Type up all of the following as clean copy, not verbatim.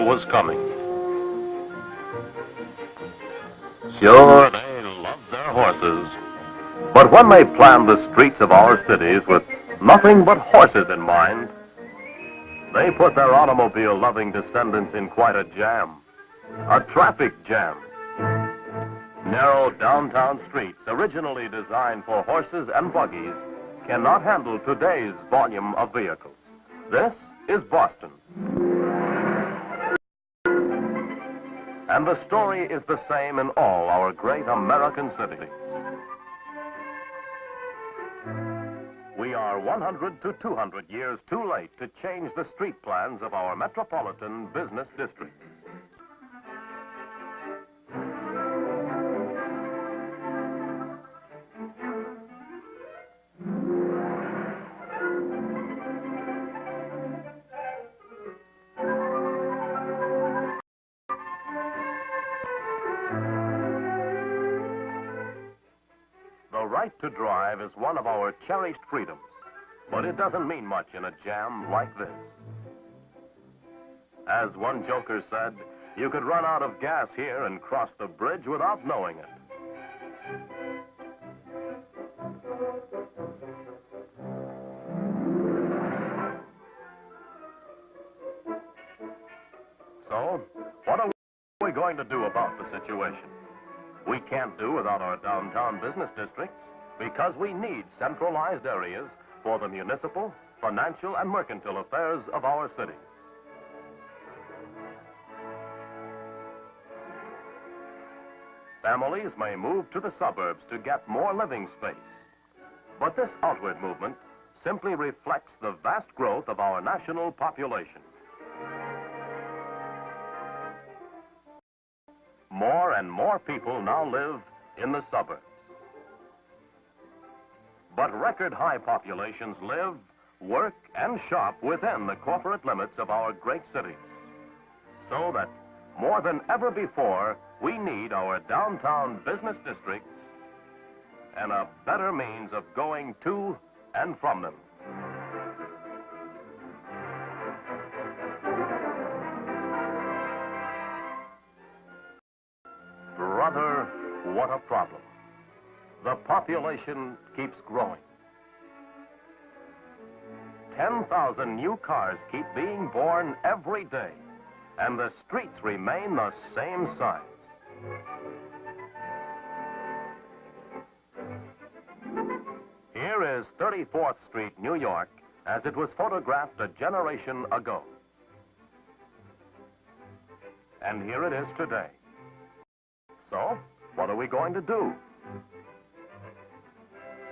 was coming. Sure, they loved their horses. But when they planned the streets of our cities with nothing but horses in mind, they put their automobile-loving descendants in quite a jam. A traffic jam. Narrow downtown streets, originally designed for horses and buggies, cannot handle today's volume of vehicles. This is Boston. And the story is the same in all our great American cities. We are 100 to 200 years too late to change the street plans of our metropolitan business districts. The right to drive is one of our cherished freedoms, but it doesn't mean much in a jam like this. As one joker said, you could run out of gas here and cross the bridge without knowing it. So, what are we going to do about the situation? We can't do without our downtown business districts because we need centralized areas for the municipal, financial, and mercantile affairs of our cities. Families may move to the suburbs to get more living space. But this outward movement simply reflects the vast growth of our national population. More and more people now live in the suburbs. But record-high populations live, work, and shop within the corporate limits of our great cities. So that more than ever before, we need our downtown business districts and a better means of going to and from them. Brother, what a problem. The population keeps growing. 10,000 new cars keep being born every day, and the streets remain the same size. Here is 34th Street, New York, as it was photographed a generation ago. And here it is today. So, what are we going to do?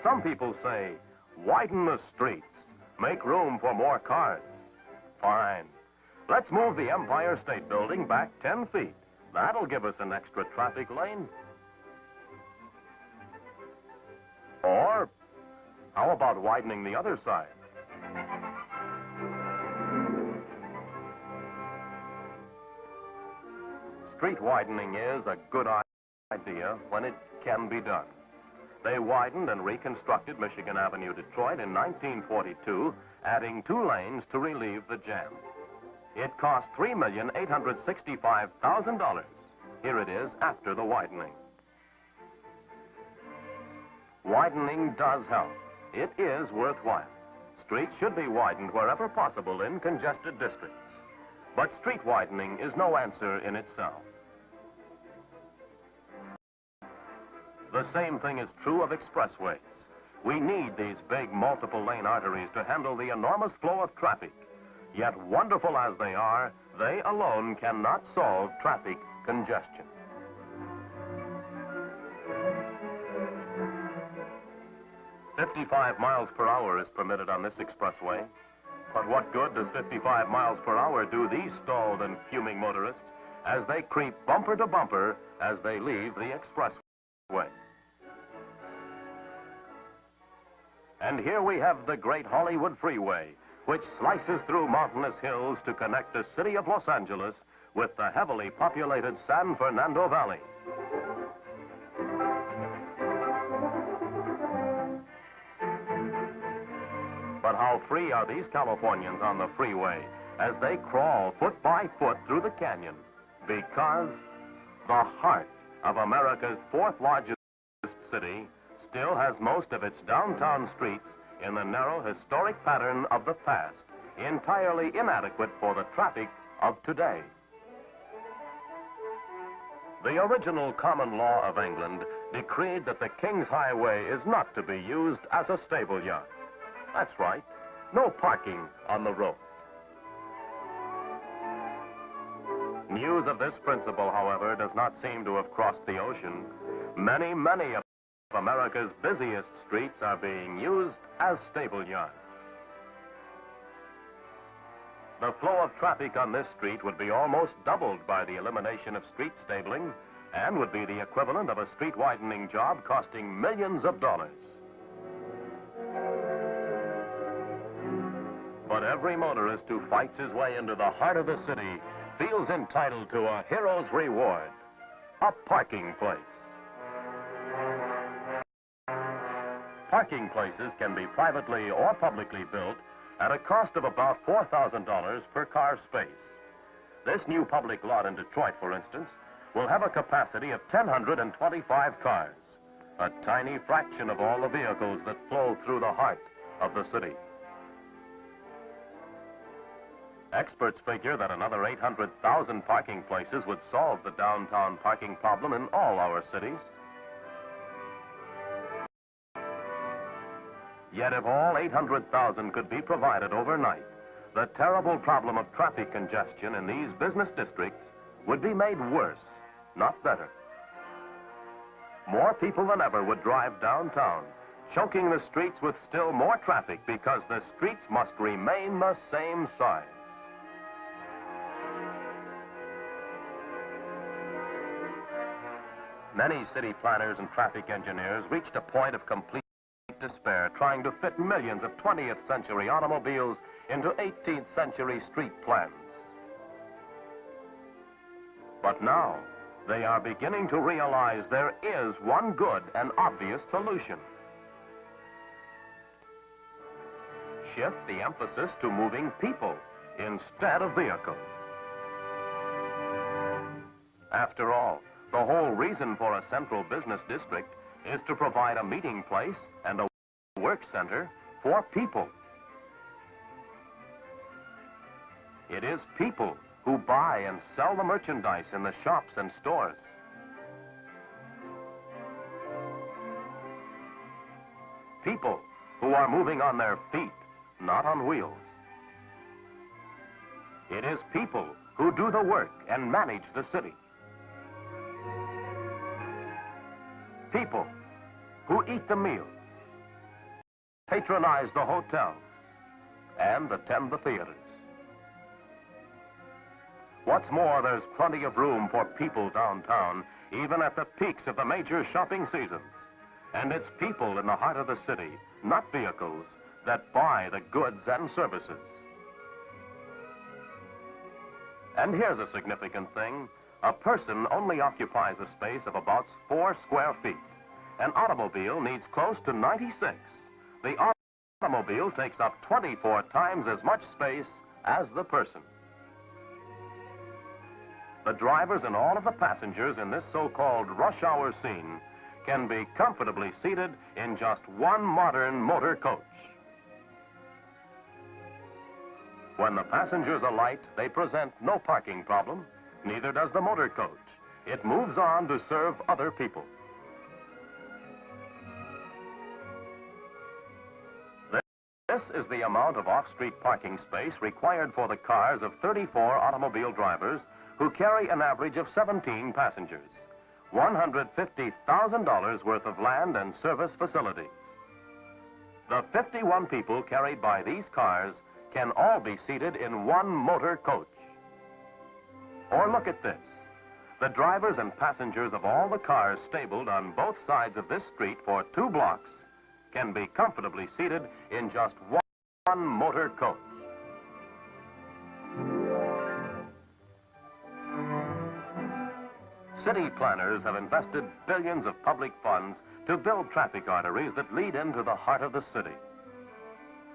Some people say, widen the streets, make room for more cars. Fine. Let's move the Empire State Building back 10 feet. That'll give us an extra traffic lane. Or, how about widening the other side? Street widening is a good idea when it can be done. They widened and reconstructed Michigan Avenue, Detroit in 1942, adding 2 lanes to relieve the jam. It cost $3,865,000. Here it is after the widening. Widening does help. It is worthwhile. Streets should be widened wherever possible in congested districts. But street widening is no answer in itself. The same thing is true of expressways. We need these big multiple-lane arteries to handle the enormous flow of traffic. Yet wonderful as they are, they alone cannot solve traffic congestion. "55 miles per hour is permitted on this expressway. But what good does 55 miles per hour do these stalled and fuming motorists as they creep bumper to bumper as they leave the expressway? And here we have the great Hollywood Freeway, which slices through mountainous hills to connect the city of Los Angeles with the heavily populated San Fernando Valley. But how free are these Californians on the freeway as they crawl foot by foot through the canyon because the heart of America's fourth largest city still has most of its downtown streets in the narrow historic pattern of the past, entirely inadequate for the traffic of today. The original common law of England decreed that the King's Highway is not to be used as a stable yard. That's right, no parking on the road. News of this principle, however, does not seem to have crossed the ocean. Many of America's busiest streets are being used as stable yards. The flow of traffic on this street would be almost doubled by the elimination of street stabling and would be the equivalent of a street widening job costing millions of dollars. But every motorist who fights his way into the heart of the city feels entitled to a hero's reward, a parking place. Parking places can be privately or publicly built at a cost of about $4,000 per car space. This new public lot in Detroit, for instance, will have a capacity of 1,025 cars, a tiny fraction of all the vehicles that flow through the heart of the city. Experts figure that another 800,000 parking places would solve the downtown parking problem in all our cities. Yet if all 800,000 could be provided overnight, the terrible problem of traffic congestion in these business districts would be made worse, not better. More people than ever would drive downtown, choking the streets with still more traffic because the streets must remain the same size. Many city planners and traffic engineers reached a point of complete despair trying to fit millions of 20th century automobiles into 18th century street plans. But now, they are beginning to realize there is one good and obvious solution. Shift the emphasis to moving people instead of vehicles. After all, the whole reason for a central business district is to provide a meeting place and a work center for people. It is people who buy and sell the merchandise in the shops and stores. People who are moving on their feet, not on wheels. It is people who do the work and manage the city. People who eat the meals, patronize the hotels, and attend the theaters. What's more, there's plenty of room for people downtown, even at the peaks of the major shopping seasons. And it's people in the heart of the city, not vehicles, that buy the goods and services. And here's a significant thing. A person only occupies a space of about 4 square feet. An automobile needs close to 96. The automobile takes up 24 times as much space as the person. The drivers and all of the passengers in this so-called rush hour scene can be comfortably seated in just one modern motor coach. When the passengers alight, they present no parking problem. Neither does the motor coach. It moves on to serve other people. This is the amount of off-street parking space required for the cars of 34 automobile drivers who carry an average of 17 passengers. $150,000 worth of land and service facilities. The 51 people carried by these cars can all be seated in one motor coach. Or look at this. The drivers and passengers of all the cars stabled on both sides of this street for 2 blocks can be comfortably seated in just one motor coach. City planners have invested billions of public funds to build traffic arteries that lead into the heart of the city.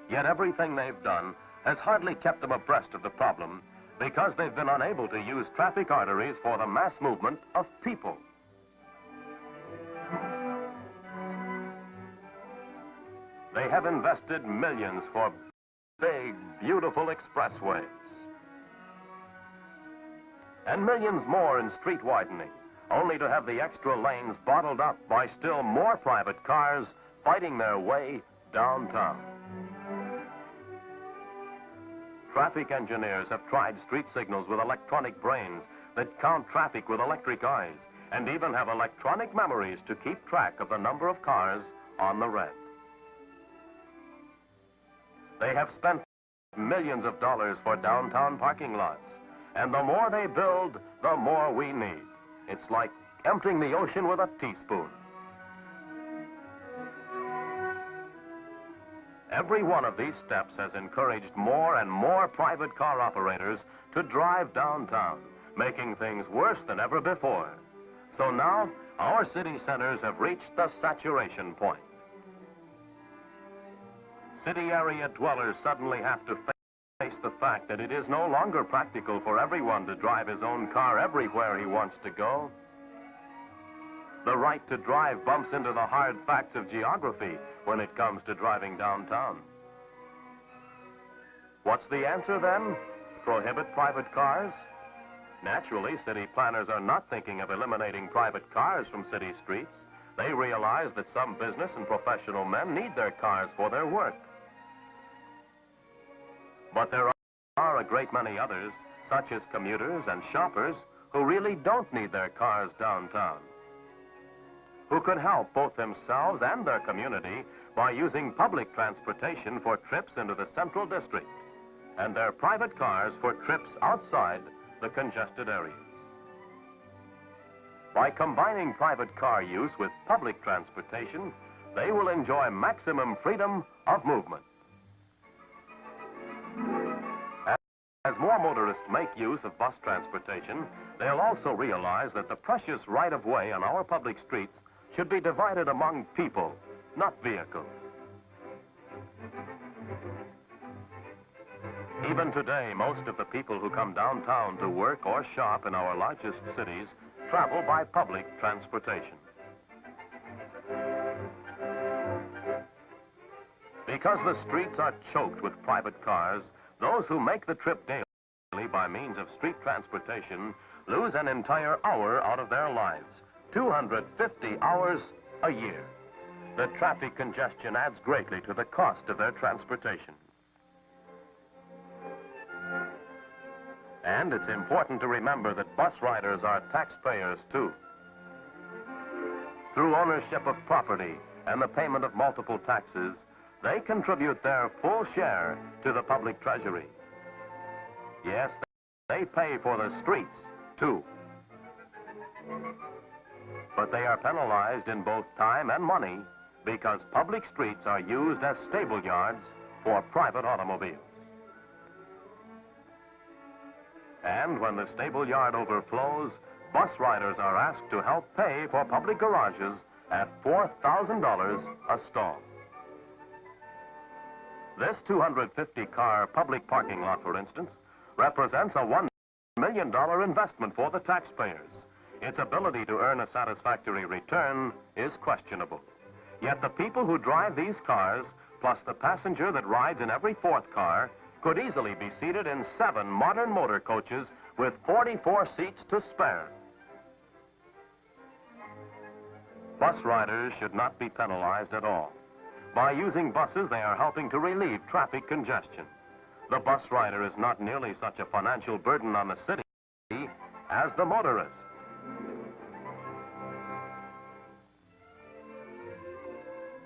Yet everything they've done has hardly kept them abreast of the problem because they've been unable to use traffic arteries for the mass movement of people. They have invested millions for big, beautiful expressways, and millions more in street widening, only to have the extra lanes bottled up by still more private cars fighting their way downtown. Traffic engineers have tried street signals with electronic brains that count traffic with electric eyes, and even have electronic memories to keep track of the number of cars on the red. They have spent millions of dollars for downtown parking lots, and the more they build, the more we need. It's like emptying the ocean with a teaspoon. Every one of these steps has encouraged more and more private car operators to drive downtown, making things worse than ever before. So now, our city centers have reached the saturation point. City area dwellers suddenly have to face the fact that it is no longer practical for everyone to drive his own car everywhere he wants to go. The right to drive bumps into the hard facts of geography when it comes to driving downtown. What's the answer then? Prohibit private cars? Naturally, city planners are not thinking of eliminating private cars from city streets. They realize that some business and professional men need their cars for their work. But there are a great many others, such as commuters and shoppers, who really don't need their cars downtown, who could help both themselves and their community by using public transportation for trips into the Central District, and their private cars for trips outside the congested areas. By combining private car use with public transportation, they will enjoy maximum freedom of movement. As more motorists make use of bus transportation, they'll also realize that the precious right-of-way on our public streets should be divided among people, not vehicles. Even today, most of the people who come downtown to work or shop in our largest cities travel by public transportation. Because the streets are choked with private cars, those who make the trip daily by means of street transportation lose an entire hour out of their lives, 250 hours a year. The traffic congestion adds greatly to the cost of their transportation. And it's important to remember that bus riders are taxpayers too. Through ownership of property and the payment of multiple taxes, they contribute their full share to the public treasury. Yes, they pay for the streets too. But they are penalized in both time and money because public streets are used as stable yards for private automobiles. And when the stable yard overflows, bus riders are asked to help pay for public garages at $4,000 a stall. This 250-car public parking lot, for instance, represents a $1 million investment for the taxpayers. Its ability to earn a satisfactory return is questionable. Yet the people who drive these cars, plus the passenger that rides in every fourth car, could easily be seated in 7 modern motor coaches with 44 seats to spare. Bus riders should not be penalized at all. By using buses, they are helping to relieve traffic congestion. The bus rider is not nearly such a financial burden on the city as the motorist.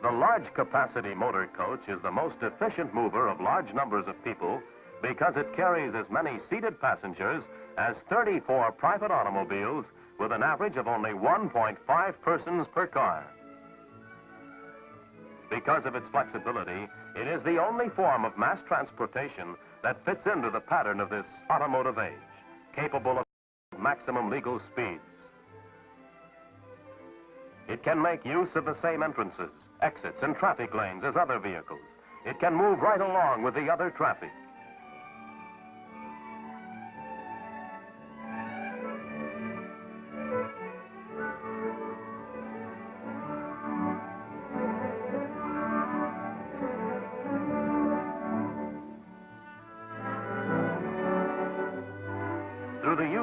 The large capacity motor coach is the most efficient mover of large numbers of people because it carries as many seated passengers as 34 private automobiles with an average of only 1.5 persons per car. Because of its flexibility, it is the only form of mass transportation that fits into the pattern of this automotive age, capable of maximum legal speeds. It can make use of the same entrances, exits, and traffic lanes as other vehicles. It can move right along with the other traffic.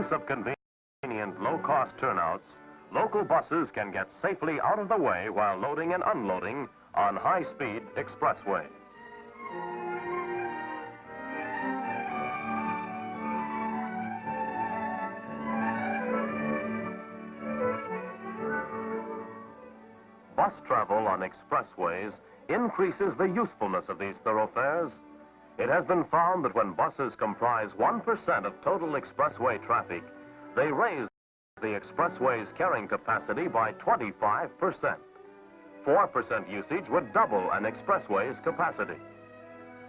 use of convenient low-cost turnouts, local buses can get safely out of the way while loading and unloading on high-speed expressways. Bus travel on expressways increases the usefulness of these thoroughfares. It has been found that when buses comprise 1% of total expressway traffic, they raise the expressway's carrying capacity by 25%. 4% usage would double an expressway's capacity.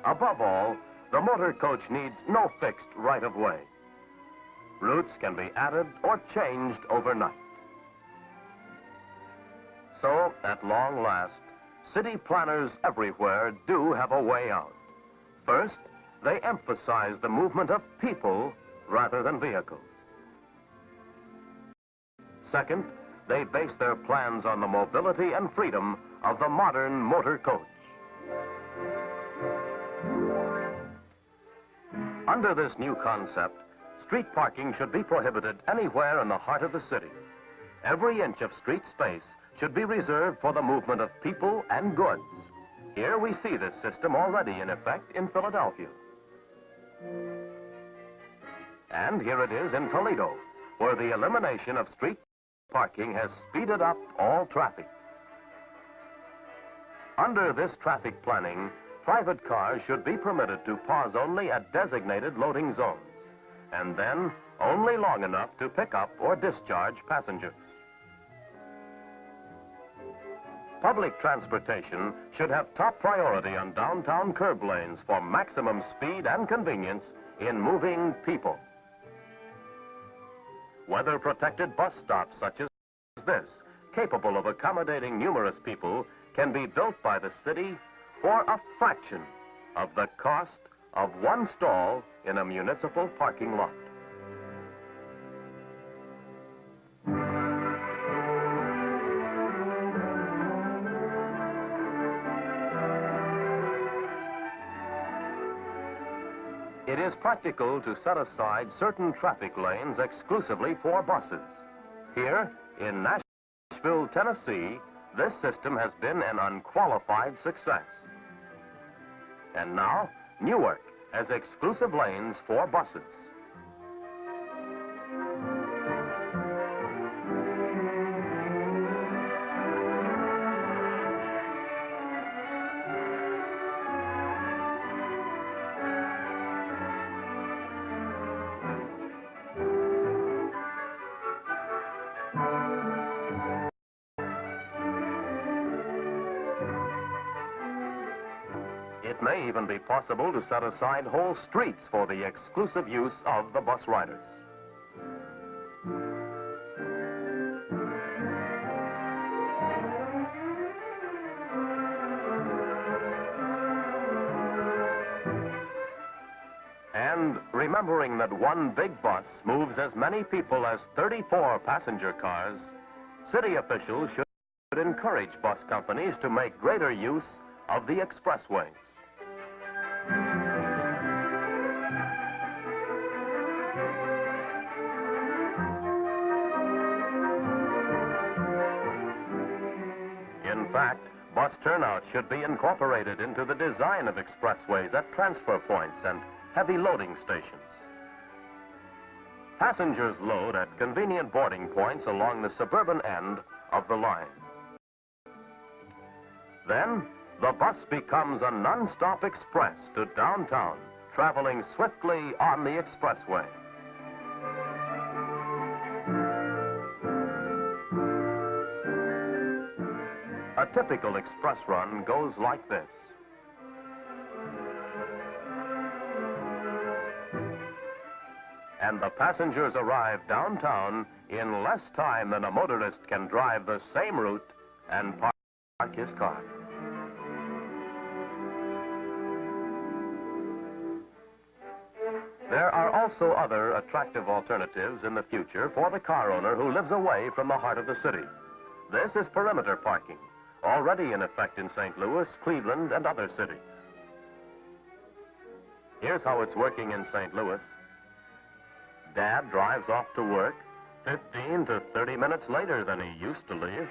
Above all, the motor coach needs no fixed right-of-way. Routes can be added or changed overnight. So, at long last, city planners everywhere do have a way out. First, they emphasize the movement of people rather than vehicles. Second, they base their plans on the mobility and freedom of the modern motor coach. Under this new concept, street parking should be prohibited anywhere in the heart of the city. Every inch of street space should be reserved for the movement of people and goods. Here we see this system already in effect in Philadelphia. And here it is in Toledo, where the elimination of street parking has speeded up all traffic. Under this traffic planning, private cars should be permitted to pause only at designated loading zones, and then only long enough to pick up or discharge passengers. Public transportation should have top priority on downtown curb lanes for maximum speed and convenience in moving people. Weather-protected bus stops such as this, capable of accommodating numerous people, can be built by the city for a fraction of the cost of one stall in a municipal parking lot. It is practical to set aside certain traffic lanes exclusively for buses. Here, in Nashville, Tennessee, this system has been an unqualified success. And now, Newark has exclusive lanes for buses. It may even be possible to set aside whole streets for the exclusive use of the bus riders. And remembering that one big bus moves as many people as 34 passenger cars, city officials should encourage bus companies to make greater use of the expressways. In fact, bus turnout should be incorporated into the design of expressways at transfer points and heavy loading stations. Passengers load at convenient boarding points along the suburban end of the line. Then, the bus becomes a non-stop express to downtown, traveling swiftly on the expressway. A typical express run goes like this. And the passengers arrive downtown in less time than a motorist can drive the same route and park his car. There are also other attractive alternatives in the future for the car owner who lives away from the heart of the city. This is perimeter parking, already in effect in St. Louis, Cleveland, and other cities. Here's how it's working in St. Louis. Dad drives off to work 15 to 30 minutes later than he used to leave.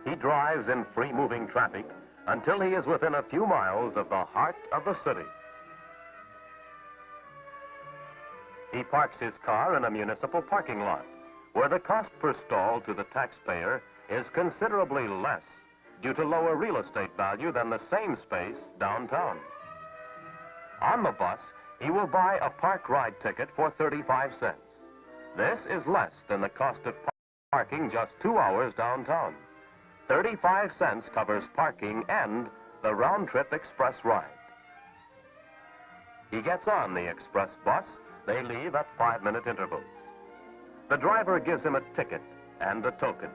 He drives in free-moving traffic until he is within a few miles of the heart of the city. He parks his car in a municipal parking lot, where the cost per stall to the taxpayer is considerably less due to lower real estate value than the same space downtown. On the bus, he will buy a park ride ticket for 35 cents. This is less than the cost of parking just 2 hours downtown. 35 cents covers parking and the round-trip express ride. He gets on the express bus. They leave at 5-minute intervals. The driver gives him a ticket and a token.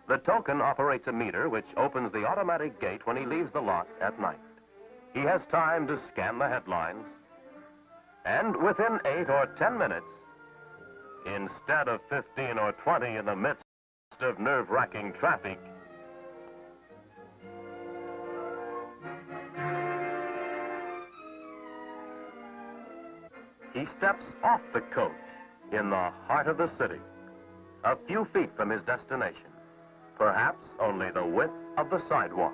The token operates a meter which opens the automatic gate when he leaves the lot at night. He has time to scan the headlines, and within 8 or 10 minutes, instead of 15 or 20 in the midst of nerve-wracking traffic, he steps off the coach in the heart of the city, a few feet from his destination, perhaps only the width of the sidewalk.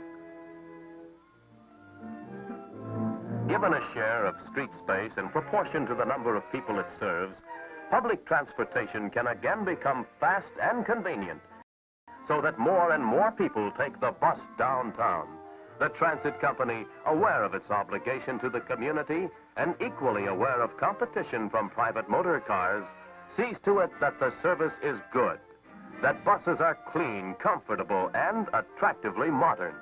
Given a share of street space in proportion to the number of people it serves, public transportation can again become fast and convenient, so that more and more people take the bus downtown. The transit company, aware of its obligation to the community and equally aware of competition from private motor cars, sees to it that the service is good, that buses are clean, comfortable, and attractively modern.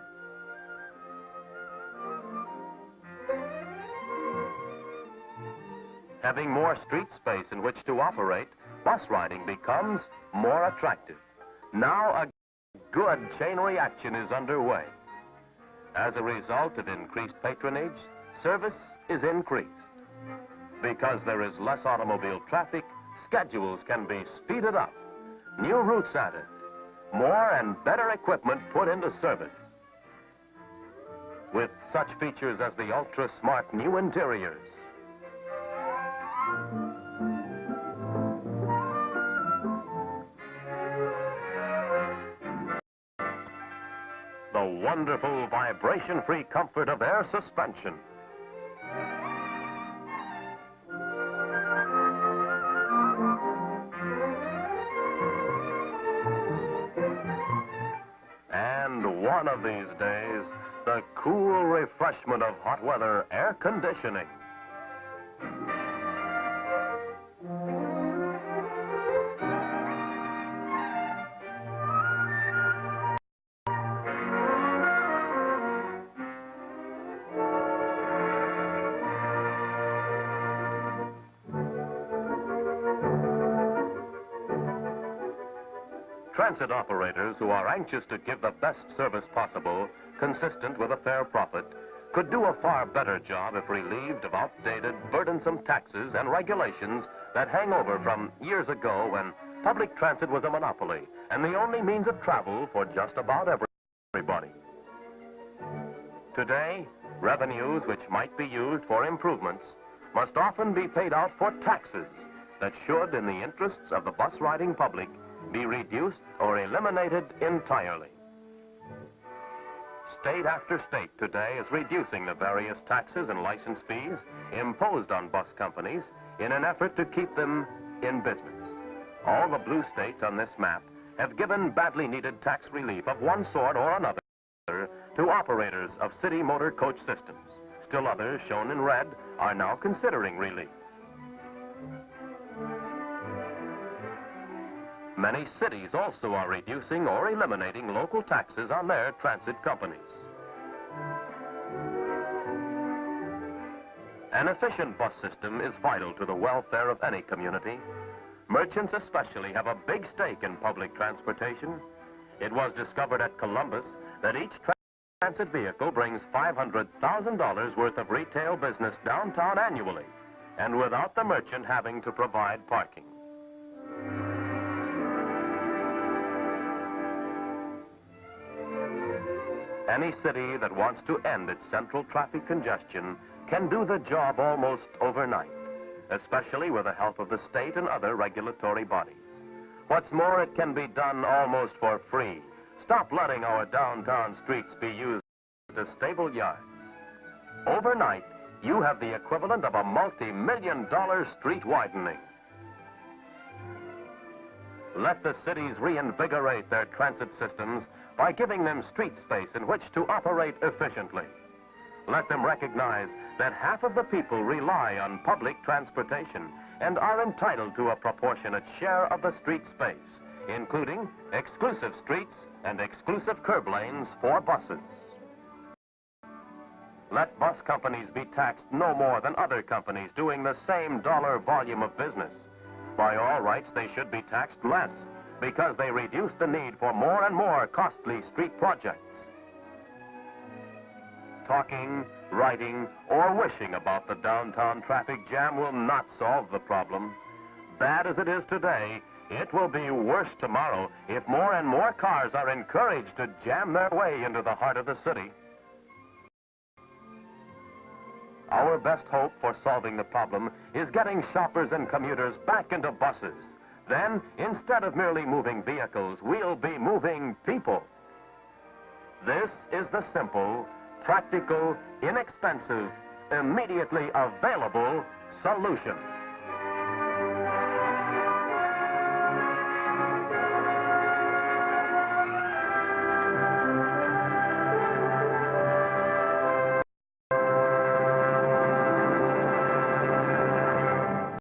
Having more street space in which to operate, bus riding becomes more attractive. Now a good chain reaction is underway. As a result of increased patronage, service is increased. Because there is less automobile traffic, schedules can be speeded up, new routes added, more and better equipment put into service. With such features as the ultra-smart new interiors, the wonderful vibration-free comfort of air suspension, and one of these days, the cool refreshment of hot weather air conditioning. Transit operators who are anxious to give the best service possible, consistent with a fair profit, could do a far better job if relieved of outdated, burdensome taxes and regulations that hang over from years ago when public transit was a monopoly and the only means of travel for just about everybody. Today, revenues which might be used for improvements must often be paid out for taxes that should, in the interests of the bus-riding public, be reduced or eliminated entirely. State after state today is reducing the various taxes and license fees imposed on bus companies in an effort to keep them in business. All the blue states on this map have given badly needed tax relief of one sort or another to operators of city motor coach systems. Still others, shown in red, are now considering relief. Many cities also are reducing or eliminating local taxes on their transit companies. An efficient bus system is vital to the welfare of any community. Merchants especially have a big stake in public transportation. It was discovered at Columbus that each transit vehicle brings $500,000 worth of retail business downtown annually, and without the merchant having to provide parking. Any city that wants to end its central traffic congestion can do the job almost overnight, especially with the help of the state and other regulatory bodies. What's more, it can be done almost for free. Stop letting our downtown streets be used as stable yards. Overnight, you have the equivalent of a multi-million-dollar street widening. Let the cities reinvigorate their transit systems by giving them street space in which to operate efficiently. Let them recognize that half of the people rely on public transportation and are entitled to a proportionate share of the street space, including exclusive streets and exclusive curb lanes for buses. Let bus companies be taxed no more than other companies doing the same dollar volume of business. By all rights, they should be taxed less because they reduce the need for more and more costly street projects. Talking, writing, or wishing about the downtown traffic jam will not solve the problem. Bad as it is today, it will be worse tomorrow if more and more cars are encouraged to jam their way into the heart of the city. Our best hope for solving the problem is getting shoppers and commuters back into buses. Then, instead of merely moving vehicles, we'll be moving people. This is the simple, practical, inexpensive, immediately available solution.